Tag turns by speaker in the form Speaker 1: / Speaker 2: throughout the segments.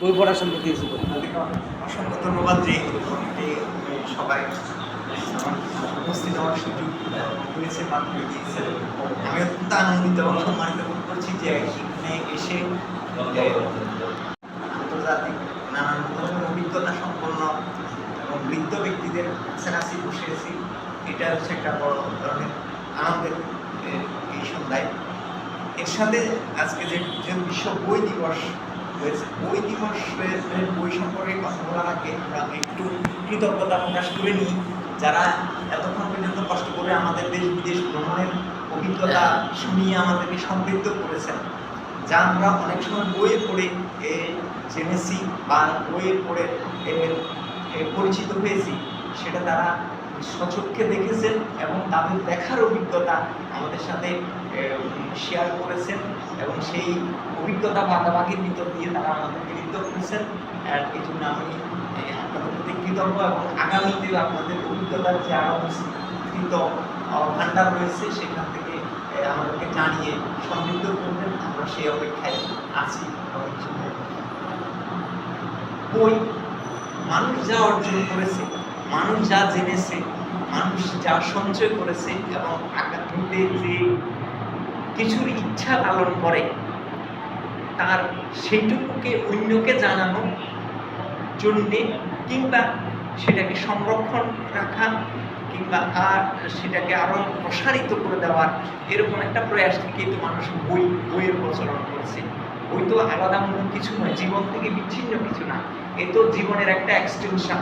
Speaker 1: বই পড়া সম্পর্কে কিছু বলুন।
Speaker 2: আপনাদেরকে অসংখ্য ধন্যবাদ যে সবাই উপস্থিত হওয়ার সুযোগ হয়েছে মাধ্যমে দিয়েছেন। আমি অত্যন্ত আনন্দিত এবং সম্মানিত বোধ করছি যে এখানে এসে আন্তর্জাতিক নানান ধরনের অভিজ্ঞতা সম্পন্ন এবং বৃদ্ধ ব্যক্তিদের কাছাকাছি বসেছি। এটা হচ্ছে একটা বড় ধরনের আনন্দের এই সন্ধ্যায়। এর সাথে আজকে যে বিশ্ব বই দিবস হয়েছে, বই দিবসের বই সম্পর্কে কথা বলার আগে আমি একটু কৃতজ্ঞতা প্রকাশ করে নিই যারা এতক্ষণ পর্যন্ত কষ্ট করে আমাদের দেশ বিদেশ ভ্রমণের অভিজ্ঞতা শুনিয়ে আমাদেরকে সমৃদ্ধ করেছেন, যা আমরা অনেক সময় বইয়ে পড়ে জেনেছি বা বইয়ে পড়ে পরিচিত হয়েছি, সেটা তারা স্বচক্ষে দেখেছেন এবং তাদের দেখার অভিজ্ঞতা আমাদের সাথে শেয়ার করেছেন এবং সেই অভিজ্ঞতা ভাগাভাগির ভিতর দিয়ে তারা আমাদেরকে লিপ্ত করেছেন। আর এই জন্য আমি আপনাদের প্রতি কৃতজ্ঞ এবং আগামীতে আপনাদের অভিজ্ঞতার যে আরও বিস্তৃত ভাণ্ডার রয়েছে সেখান থেকে আমাদেরকে জানিয়ে সমৃদ্ধ করবেন, আমরা সেই অপেক্ষায় আছি। বই মানুষ যা অর্জন করেছে, মানুষ যা জেনেছে, মানুষ যা সঞ্চয় করেছে এবং আগামীতে যে কিছুর ইচ্ছা লালন করে তার সেইটুকুকে অন্যকে জানানোর জন্যে কিংবা সেটাকে সংরক্ষণ রাখা কিংবা সেটাকে আরও প্রসারিত করে দেওয়ার এরকম একটা প্রয়াস থেকেই তো মানুষ বইয়ের প্রচলন করেছে। বই তো আলাদামূলক কিছু নয়, জীবন থেকে বিচ্ছিন্ন কিছু না, এ তো জীবনের একটা এক্সটেনশন।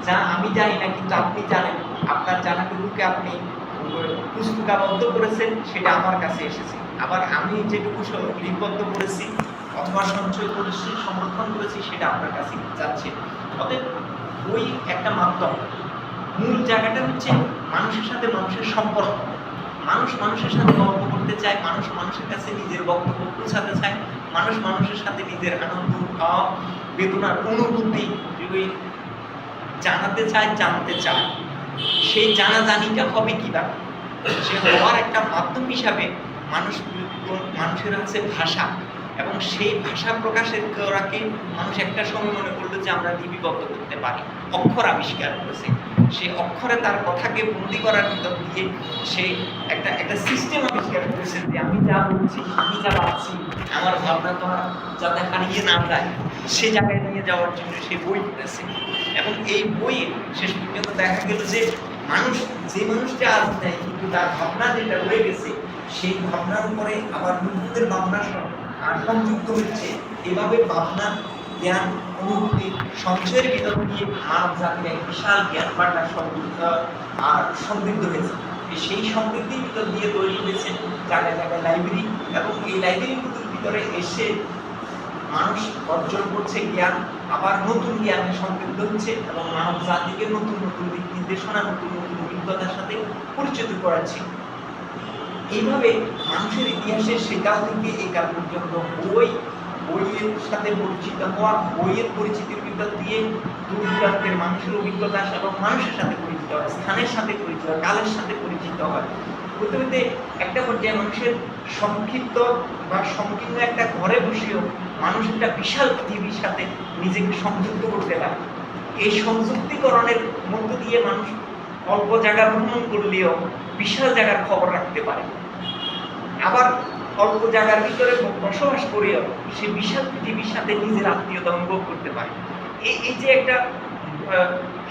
Speaker 2: যা আমি জানি না কিন্তু আপনি জানেন, আপনার জানাটুকুকে আপনি পুস্তকাবদ্ধ করেছেন, সেটা আমার কাছে এসেছে। আবার আমি যেটুকু লিপিবদ্ধ করেছি অথবা সঞ্চয় করেছি, সংরক্ষণ করেছি, সেটা আপনার কাছে যাচ্ছে। অতএব বই একটা মাধ্যম, মূল জায়গাটা হচ্ছে মানুষের সাথে মানুষের সম্পর্ক। মানুষ মানুষের সাথে গল্প করতে চায়, মানুষ মানুষের কাছে নিজের বক্তব্য পৌঁছাতে চায়, মানুষ মানুষের সাথে নিজের আনন্দ বেদনার অনুভূতি জানাতে চায়, জানতে চায়। সেই জানাজানিটা হবে কীভাবে? সে হওয়ার একটা মাধ্যম হিসাবে মানুষের আছে ভাষা, এবং সেই ভাষা প্রকাশের করাকে মানুষ একটা সময় মনে করলো যে আমরা লিপিবদ্ধ করতে পারি, অক্ষর আবিষ্কার করেছে। সেই অক্ষরে তার কথাকে বন্দি করার ভিতর দিয়ে সে একটা সিস্টেম আবিষ্কার করেছে যে আমি যা বলছি, আমি যা ভাবছি, আমার ভাবনা তো যাতে হারিয়ে না যায় সে জায়গায় নিয়ে যাওয়ার জন্য সে বই করেছে। এবং এই বইয়ে শেষ পর্যন্ত দেখা গেল যে যে মানুষটা আজ নেয় কিন্তু তার ভাবনা যেটা রয়ে গেছে সেই ভাবনার উপরে আবার নতুনদের ভাবনা সংযুক্ত হচ্ছে। এভাবে ভাবনা, জ্ঞান, অনুভূতি সঞ্চয়ের ভিতর দিয়ে মানব জাতির এক বিশাল জ্ঞান ভাণ্ডার সমৃদ্ধ হয়েছে। সেই সমৃদ্ধির ভিতর দিয়ে তৈরি হয়েছে জায়গায় জায়গায় লাইব্রেরি, এবং এই লাইব্রেরিগুলোর ভিতরে এসে মানুষ অর্জন করছে জ্ঞান, আবার নতুন জ্ঞানে সমৃদ্ধ হচ্ছে এবং মানব জাতিকে নতুন নতুন দিক নির্দেশনা, নতুন নতুন অভিজ্ঞতার সাথে পরিচিত করাচ্ছে। এইভাবে মানুষের ইতিহাসের সেকাল থেকে এই কাল পর্যন্ত বইয়ের সাথে পরিচিত হওয়া, বইয়ের পরিচিতির ভিতর দিয়ে দূর দূরান্তের মানুষের অভিজ্ঞতা এবং মানুষের সাথে পরিচিত হয়, স্থানের সাথে পরিচিত হয়, কালের সাথে পরিচিত হয়। প্রথমে একটা পর্যায়ে মানুষের সংক্ষিপ্ত বা সংকীর্ণ একটা ঘরে বসেও মানুষ একটা বিশাল পৃথিবীর সাথে নিজেকে সংযুক্ত করতে পারে। এই সংযুক্তিকরণের মধ্য দিয়ে মানুষ অল্প জায়গা ভ্রমণ করলেও বিশাল জায়গার খবর রাখতে পারে, আবার অল্প জায়গার ভিতরে বসবাস করেও সে বিশাল পৃথিবীর সাথে নিজের আত্মীয়তা অনুভব করতে পারে। এই যে একটা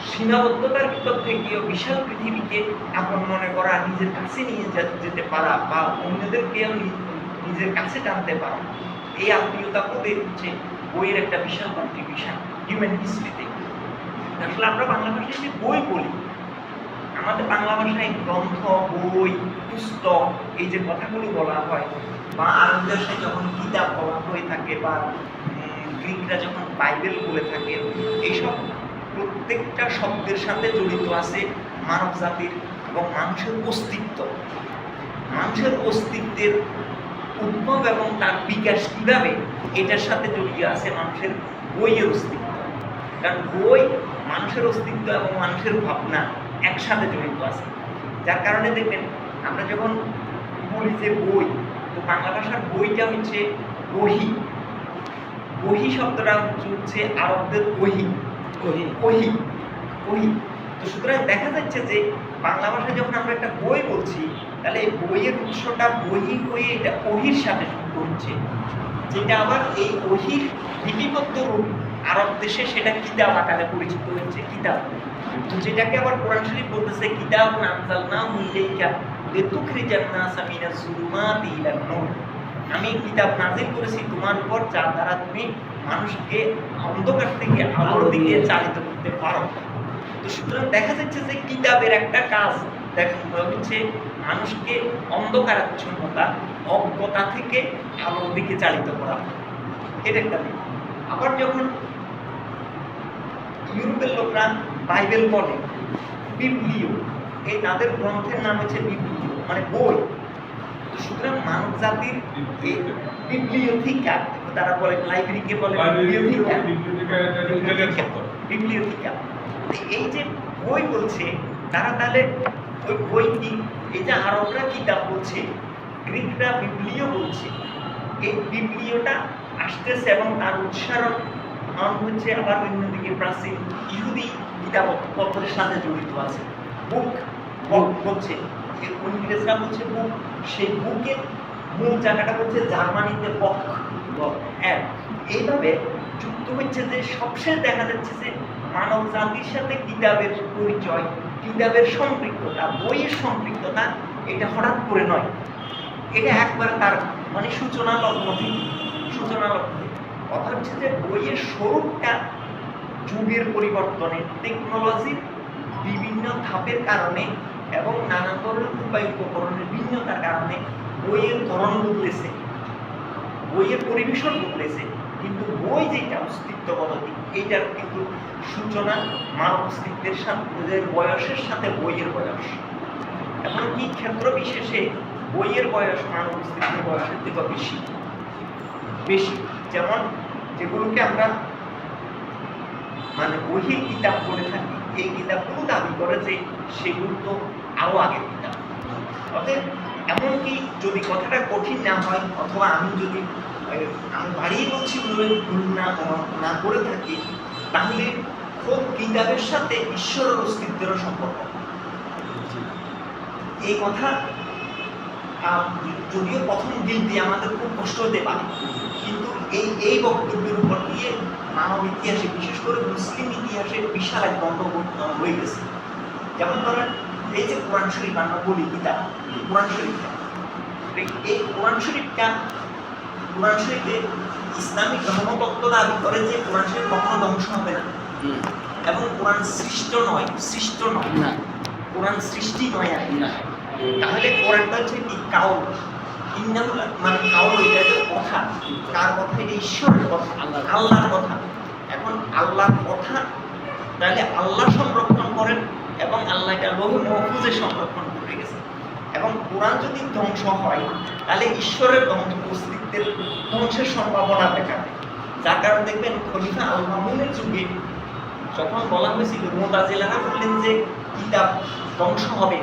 Speaker 2: সীমাবদ্ধতার ভিতর থেকেও বিশাল পৃথিবীকে আপন মনে করা, নিজের কাছে নিয়ে যেতে পারা বা অন্যদেরকেও নিজের কাছে টানতে পারা, এই আত্মীয়তা বোধের হচ্ছে বইয়ের একটা বিশাল কন্ট্রিবিউশন হিউম্যান হিস্ট্রিতে। আসলে আমরা বাংলা ভাষায় যে বই বলি, আমাদের বাংলা ভাষায় গ্রন্থ, বই, পুস্তক এই যে কথাগুলো বলা হয়, বা আরবি ভাষায় যখন কিতাব বলা হয়ে থাকে বা গ্রিকরা যখন বাইবেল বলে থাকে, এইসব প্রত্যেকটা শব্দের সাথে জড়িত আছে মানব জাতির এবং মানুষের অস্তিত্ব। মানুষের অস্তিত্বের উদ্ভব এবং তার বিকাশ কীভাবে, এটার সাথে জড়িত আছে মানুষের বইয়ের অস্তিত্ব। কারণ বই মানুষের অস্তিত্ব এবং মানুষের ভাবনা একসাথে জড়িত আছে, যার কারণে দেখবেন আমরা যখন বলি যে বই, তো বাংলা ভাষার বইটা হচ্ছে বহি। ওহি শব্দটা হচ্ছে আরবদের ওহি ওহি ওহি ওহি। তো সুতরাং দেখা যাচ্ছে যে বাংলা ভাষায় যখন আমরা একটা বই বলছি, তাহলে এই বইয়ের উৎসটা বহি হয়ে এটা ওহির সাথে যুক্ত হচ্ছে, যেটা আবার এই ওহির লিপিবদ্ধ রূপ আরব দেশে সেটা কিতাব আকারে পরিচিত হচ্ছে, কিতাব। তো যেটাকে আবার কোরআন শরীফ বলতেছে কিতাব আনজালনাহু ইলাইকা লিতুখরিজান নাসা মিনাজ যুলুমাতি ইলান নূর। আমি কিতাব নাযিল করেছি তোমার উপর, যার দ্বারা তুমি মানুষকে অন্ধকার থেকে আলোর দিকে চালিত করতে পারো। তো সুতরাং দেখা যাচ্ছে যে কিতাবের একটা কাজ হচ্ছে মানুষকে অন্ধকারাচ্ছন্নতা অজ্ঞতা থেকে আলোর দিকে চালিত করা, এটা একটা দিক। আবার যখন ইউরোপের লোকরা বাইবেল বলে বিবলিও, এই তাদের গ্রন্থের নাম হচ্ছে বিবলিও মানে বই। তো সুতরাং মানব জাতির বিবলিওথিকা, তারা বলে লাইব্রেরিকে বলে বিবলিওথিকা। এই যে বই বলছে তারা, তাহলে ওই বই কি, এই যে আরবরা কিতাব বলছে, গ্রিকরা বিবলিও বলছে, এই বিবলিওটা আসতেছে এবং তার উচ্চারণ হচ্ছে আবার অন্যদিকে প্রাচীন ইহুদি কিতাবপত্রের সাথে জড়িত আছে। বুক বলছে, ইংরেজরা বলছে বুক, সেই বুকের মূল জায়গাটা হচ্ছে জার্মানিতে বক। এইভাবে যুক্ত হচ্ছে যে সবশেষ দেখা যাচ্ছে যে মানব জাতির সাথে কিতাবের পরিচয়, কিতাবের সম্পৃক্ততা, বইয়ের সম্পৃক্ততা, এটা হঠাৎ করে নয়, এটা একবার তার মানে সূচনা লগ্ন থেকে। কথা হচ্ছে যে বইয়ের স্বরূপটা যুগের পরিবর্তনে, টেকনোলজির বিভিন্ন ধাপের কারণে এবং নানা ধরনের উপায় উপকরণের ভিন্নতার কারণে বইয়ের ধরন বদলেছে, বইয়ের পরিবেশন বদলেছে, কিন্তু বই যেটা অস্তিত্বগত দিক, এইটার কিন্তু সূচনা মানব অস্তিত্বের সাথে, বয়সের সাথে বইয়ের বয়স, এমনকি ক্ষেত্র বিশেষে বইয়ের বয়স মানব অস্তিত্বের বয়সের থেকে বেশি। যেমন যেগুলোকে আমরা মানে বহির কিতাব বলে থাকি, এই কিতাবগুলো দাবি করে যে সেগুলো তো আরো আগের কিতাব। অতএব এমনকি যদি কথাটা কঠিন না হয়, অথবা আমি যদি আমি বাড়িয়ে বলছি ভুল না করে থাকি, তাহলে খুব কিতাবের সাথে ঈশ্বরের অস্তিত্বেরও সম্পর্ক। এই কথা যদিও প্রথম দিক দিয়ে আমাদের খুব কষ্ট হতে পারে, কিন্তু এই বক্তব্যের উপর দিয়ে মানব ইতিহাসে, বিশেষ করে মুসলিম ইতিহাসে বিশাল এক দ্বন্দ্ব হয়ে গেছে। যেমন ধরেন এই যে কোরআন শরীফ আমরা বলি কিতাব, কোরআন শরীফটা, এই কোরআন শরীফে ইসলামিক ধর্মতত্ত্ব দাবি করে যে কোরআন শরীফ কখনো ধ্বংস হবে না, এবং কোরআন সৃষ্ট নয়, কোরআন সৃষ্টি নয় আর না। তাহলে কোরআনটা হচ্ছে কি কাউল, মানে কাউল, এটা যে কথা, কার কথা? এটা ঈশ্বরের কথা, আল্লাহর কথা। এখন আল্লাহর কথা, তাহলে আল্লাহ সংরক্ষণ করেন এবং আল্লাহ এটা লৌহে মাহফুজে সংরক্ষণ করে গেছে। এবং কোরআন যদি ধ্বংস হয়, তাহলে ঈশ্বরের অস্তিত্বের ধ্বংসের সম্ভাবনা দেখা দেয়। যার কারণে দেখবেন খলিফা আল মামুনের যুগে যখন বলা হয়েছিল, মুতাজিলারা বললেন যে কিতাব ধ্বংস হবে,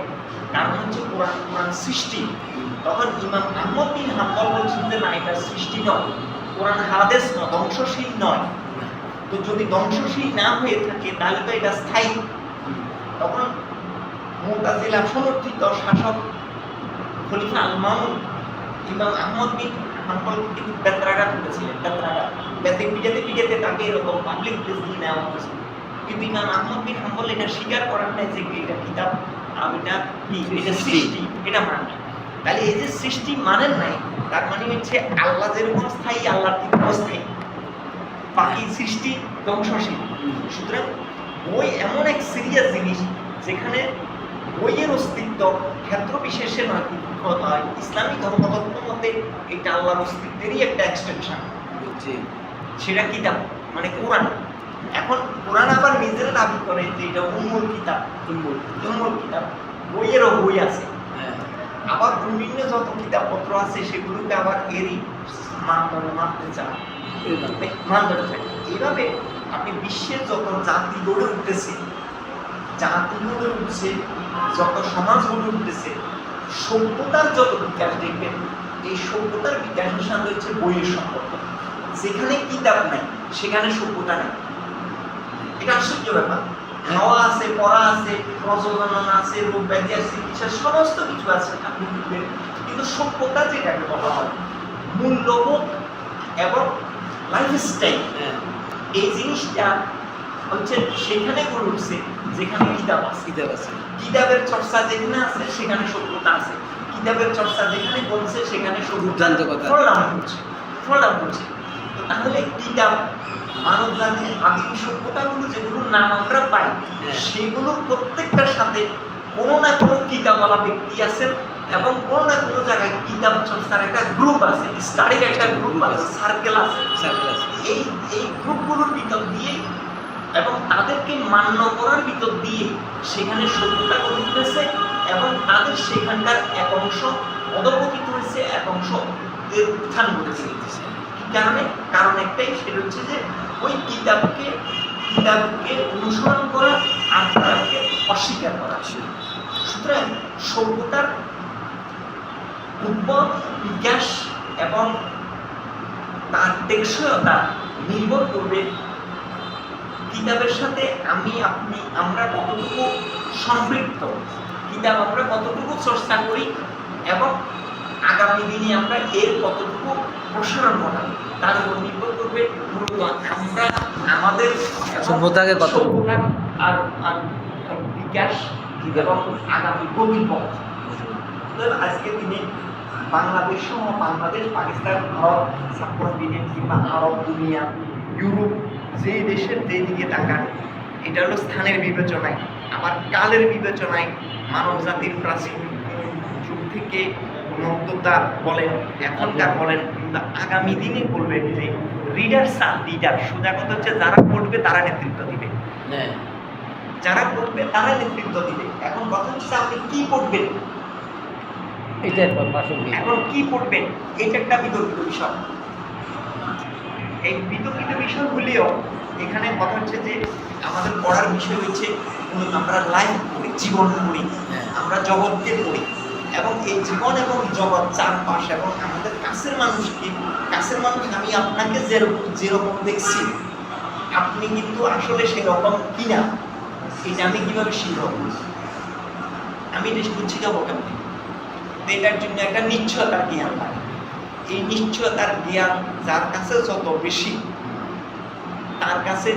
Speaker 2: কারণ হচ্ছে কোরআন সৃষ্টি, তখন ইমাম আহমদ বিন হাম্বল বলছেন যে না, এটা সৃষ্টি নয়, কোরআন হাদিস নয়, ধ্বংসশীল নয়। তো যদি ধ্বংসশীল না হয়ে থাকে তাহলে তো এটা স্থায়ী। তখন মুতাজিলা সমর্থিত শাসক খলিফা আল মামুন ইমাম আহমদ বিন হাম্বল কিন্তু বেত্রাঘাত করেছিলেন, পিটাতে তাকে এরকম পাবলিক প্লেস দিয়ে নেওয়া হয়েছে। কিন্তু ইমাম আহমদ বিন হাম্বল এটা স্বীকার করেন নাই যে এটা কিতাব, এটা সৃষ্টি, এটা মানে। তাহলে এই যে সৃষ্টি মানেন নাই, তার মানে হচ্ছে আল্লাহ যেরকম স্থায়ী, আল্লাহর ঠিক অস্থায়ী, বাকি সৃষ্টি ধ্বংসশীল। সুতরাং বই এমন এক সিরিয়াস জিনিস যেখানে বইয়ের অস্তিত্ব ক্ষেত্র বিশেষে নয়, ইসলামিক ধর্মতত্ত্বের মধ্যে এটা আল্লাহর অস্তিত্বেরই একটা এক্সটেনশন, সেটা কিতাব মানে কোরআন। এখন কোরআন আবার নিজেরা দাবি করে যে এটা উম্মুল কিতাব, বইয়েরও বই আছে, আবার বিভিন্ন যত কিতাবপত্র আছে সেগুলোকে আবার এরই মানদণ্ডে মানতে চান, মানদণ্ডে থাকে। এইভাবে আপনি বিশ্বের যত জাতি গড়ে উঠতেছে, যত সমাজ গড়ে উঠতেছে, সভ্যতার যত বিকাশ দেখবেন, এই সভ্যতার বিকাশের সাথে হচ্ছে বইয়ের সম্পর্ক। যেখানে কিতাব নাই সেখানে সভ্যতা নেই। এটা আশ্চর্য ব্যাপার। খাওয়া আছে, পড়া আছে, প্রজনন আছে, রোগ ব্যাধি আছে, চিকিৎসা সমস্ত কিছু আছে, কিন্তু সভ্যতা যেটাকে বলা হয় মূল্যবোধ এবং লাইফস্টাইল, এই জিনিসটা হচ্ছে সেখানে গড়ে উঠছে যেখানে কিতাব আছে। কিতাবের চর্চা যেখানে আছে সেখানে সভ্যতা আছে। কিতাবের চর্চা যেখানে বলছে সেখানে সভ্যতা ফলাম করছে। তো তাহলে কিতাব মানব জাতির আদিম সভ্যতাগুলো যেগুলোর নাম আমরা পাই সেগুলোর প্রত্যেকটার সাথে কোনো না কোনো কিতাবওয়ালা ব্যক্তি আছেন এবং কোনো না কোনো জায়গায় কিতাব চর্চার একটা গ্রুপ আছে, স্টাডির একটা গ্রুপ আছে, সার্কেল আছে। এই গ্রুপগুলোর ভিতর দিয়ে এবং তাদেরকে মান্য করার ভিতর দিয়ে সেখানে সভ্যতা গড়ে উঠেছে এবং তাদের সেখানকার এক অংশ অধঃপতিত হয়েছে, এক অংশ এর উত্থান ঘটেছে। কি কারণে? কারণ একটাই, সেটা হচ্ছে যে ওই কিতাবকে অনুসরণ করা আর কিতাবকে অস্বীকার করা। সুতরাং সভ্যতার উদ্ভব, বিকাশ এবং তার টেকসইতা নির্ভর করবে কিতাবের সাথে আমরা কতটুকু সম্পৃক্ত, কিতাব আমরা কতটুকু চর্চা করি এবং আগামী দিনে আমরা এর কতটুকু প্রসারণ ঘটাবো তার উপর নির্ভর করবে মূলত আমরা আমাদের
Speaker 1: সভ্যতাকে কত
Speaker 2: আর বিকাশ এবং আগামী গতিপথ। আজকের দিনে বাংলাদেশ সহ বাংলাদেশ, পাকিস্তান, ভারত, সাবকন্টিনেন্ট কিংবা আরব দুনিয়া, ইউরোপ, যে দেশের যেদিকে তাকান, এটা হলো স্থানের বিবেচনায়, আবার কালের বিবেচনায় মানব জাতির প্রাচীন যুগ থেকে মধ্যতা বলেন, এখনকার বলেন, কিংবা আগামী দিনে বলবেন যে রিডার্স আর লিডার। সোজা কথা হচ্ছে যারা পড়বে তারা নেতৃত্ব দিবে, যারা পড়বে তারা নেতৃত্ব দিবে। এখন কথা হচ্ছে আপনি কি পড়বেন, এখন কি পড়বেন, এটা একটা বিতর্কিত বিষয়। এই বিতর্কিত বিষয় হলেও এখানে কথা হচ্ছে যে আমাদের পড়ার বিষয় হচ্ছে আমরা লাইফ পড়ি, জীবন পড়ি, আমরা জগৎকে পড়ি এবং এই জীবন এবং জগৎ চারপাশ এবং আমাদের কাছের মানুষ আমি আপনাকে যেরকম দেখছি আপনি কিন্তু আসলে সেরকম কিনা, এটা আমি কিভাবে শিখব? আমি এটা বুঝছি যাবো কেমন? এটার জন্য একটা নিশ্চয়তার জ্ঞান লাগে। এই নিশ্চয়তার জ্ঞান যার কাছে যত বেশি, তার কাছে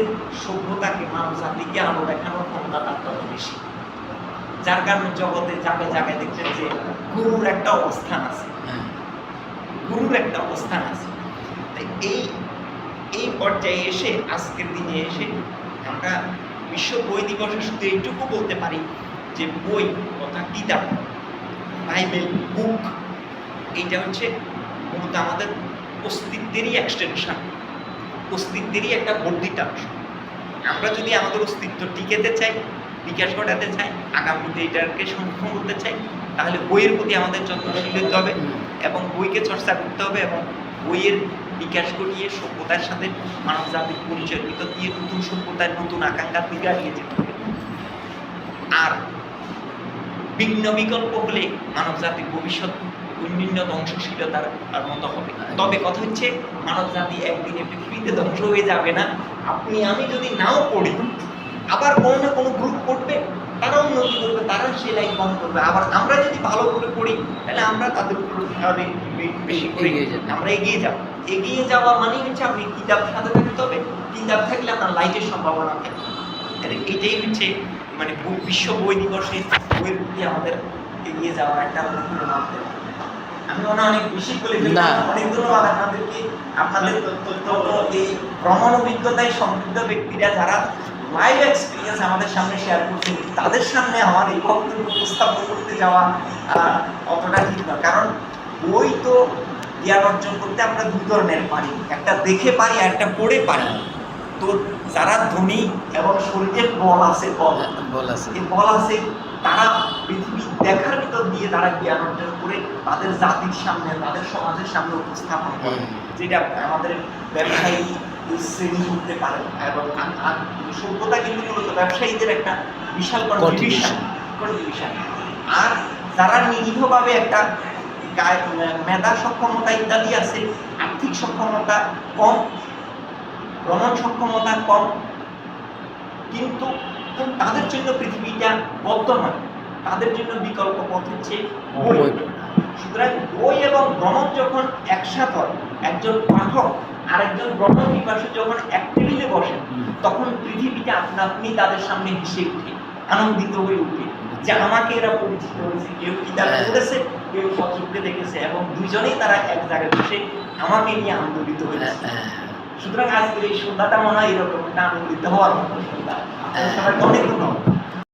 Speaker 2: সভ্যতাকে, মানব জাতিকে আলো দেখানোর ক্ষমতা তার তত বেশি। যার কারণে জগতে জায়গায় দেখছেন যে গুরুর একটা অবস্থান আছে, এই পর্যায়ে এসে আজকের দিনে এসে আমরা বিশ্ব বই দিবসে শুধু এইটুকু বলতে পারি যে বই তথা কিতাব, বাইবেল, বুক, এইটা হচ্ছে মূলত আমাদের অস্তিত্বেরই এক্সটেনশন, অস্তিত্বেরই একটা বর্ধিত অংশ। আমরা যদি আমাদের অস্তিত্ব টিকেতে চাই, বিকাশ ঘটাতে চাই, আগামীতে এটাকে সংরক্ষণ করতে চাই, তাহলে বইয়ের প্রতি আমাদের যত্নশীল হতে হবে এবং বইকে চর্চা করতে হবে এবং বইয়ের বিকাশ ঘটিয়ে সভ্যতার সাথে মানব জাতির পরিচয় ভিতর দিয়ে নতুন সভ্যতার নতুন আকাঙ্ক্ষার দিকে এগিয়ে যেতে হবে। আর ভিন্ন বিকল্প হলে মানব জাতির ভবিষ্যৎ অন্যান্য ধ্বংসশীলতার মতো হবে। তবে কথা হচ্ছে মানব জাতি একদিনে পৃথিবীতে ধ্বংস হয়ে যাবে না। আপনি আমি যদি নাও পড়ি, আবার কোনো না কোনো গ্রুপ পড়বে, তারা উন্নতি করবে, তারা সেই লাইন বন্ধ করবে। আবার আমরা যদি ভালো করে পড়ি তাহলে আমরা তাদের বেশি করে আমরা এগিয়ে যাওয়া মানে হচ্ছে আপনি কিতাব সাথে থাকতে হবে, কিতাব থাকলে আপনার লাইটের সম্ভাবনা থাকে। এটাই হচ্ছে মানে বিশ্ব বই দিবসে বইয়ের প্রতি আমাদের এগিয়ে যাওয়ার একটা অনুপ্রেরণা। আমি অনেক বেশি বলে অনেক ধন্যবাদ আপনাদেরকে। আপনাদের এই ভ্রমণ অভিজ্ঞতায় সমৃদ্ধ ব্যক্তিরা যারা লাইভ এক্সপিরিয়েন্স আমাদের সামনে শেয়ার করছেন, তাদের সামনে আমার এই বক্তব্য উপস্থাপন করতে যাওয়া অতটা ঠিক নয়। কারণ বই তো জ্ঞান অর্জন করতে আমরা দুই ধরনের পারি, একটা দেখে পারি আর একটা পড়ে পারি। তো যারা ধনী এবং শরীরের বল আছে, বল আছে, তারা পৃথিবী দেখার ভিতর দিয়ে তারা জ্ঞান অর্জন করে তাদের জাতির সামনে, তাদের সমাজের সামনে উপস্থাপন করে, যেটা আমাদের ব্যবসায়ী শ্রেণী করতে পারে। এবং সভ্যতা কিন্তু মূলত ব্যবসায়ীদের একটা বিশাল কন্ট্রিবিউশন। আর যারা নিরীহভাবে একটা মেধা, সক্ষমতা ইত্যাদি আছে, আর্থিক সক্ষমতা কম, ভ্রমণ সক্ষমতা কম, কিন্তু তাদের জন্য পৃথিবীটা বদ্ধ নয়, তাদের জন্য বিকল্প পথ হচ্ছে বই। সুতরাং বই এবং ভ্রমণ যখন একসাথে হয়, একজন পাঠক আর একজন ভ্রমণ পিপাসু যখন এক টেবিলে বসেন, তখন পৃথিবীটা আপনা আপনি তাদের সামনে হেসে উঠে, আনন্দিত হয়ে উঠে যে আমাকে এরা পরিচিত হয়েছে, কেউ কিতাব পড়েছে, কেউ সচক্ষে দেখেছে, এবং দুইজনেই তারা এক জায়গায় বসে আমাকে নিয়ে আনন্দিত হয়েছে। সুতরাং আজকের এই সন্ধ্যাটা মনে হয় এরকম একটা আনন্দিত হওয়ার মতো সন্ধ্যা। সবাই অনেক ধন্যবাদ।